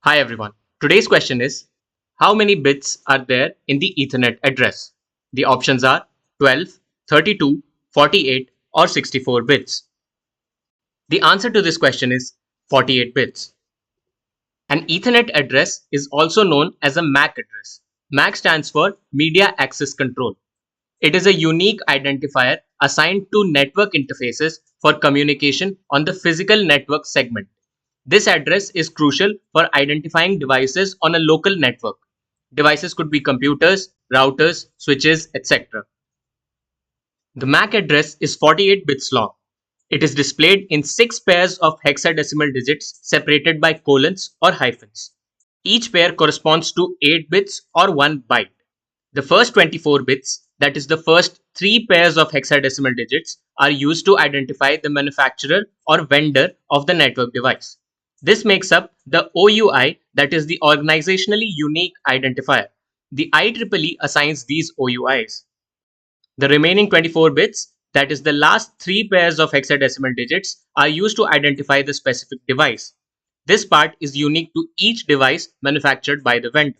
Hi everyone. Today's question is, how many bits are there in the Ethernet address? The options are 12, 32, 48 or 64 bits. The answer to this question is 48 bits. An Ethernet address is also known as a MAC address. MAC stands for Media Access Control. It is a unique identifier assigned to network interfaces for communication on the physical network segment. This address is crucial for identifying devices on a local network. Devices could be computers, routers, switches, etc. The MAC address is 48 bits long. It is displayed in 6 pairs of hexadecimal digits separated by colons or hyphens. Each pair corresponds to 8 bits or 1 byte. The first 24 bits, that is the first 3 pairs of hexadecimal digits, are used to identify the manufacturer or vendor of the network device. This makes up the OUI, that is the organizationally unique identifier. The IEEE assigns these OUIs. The remaining 24 bits, that is the last 3 pairs of hexadecimal digits, are used to identify the specific device. This part is unique to each device manufactured by the vendor.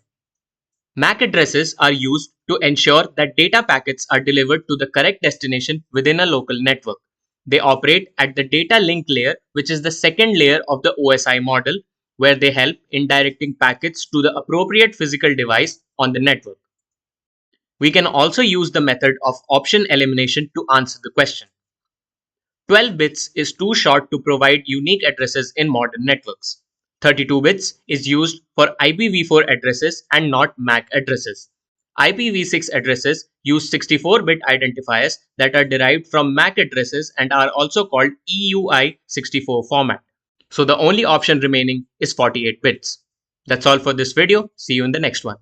MAC addresses are used to ensure that data packets are delivered to the correct destination within a local network. They operate at the data link layer, which is the second layer of the OSI model, where they help in directing packets to the appropriate physical device on the network. We can also use the method of option elimination to answer the question. 12 bits is too short to provide unique addresses in modern networks. 32 bits is used for IPv4 addresses and not MAC addresses. IPv6 addresses use 64-bit identifiers that are derived from MAC addresses and are also called EUI64 format. So the only option remaining is 48 bits. That's all for this video. See you in the next one.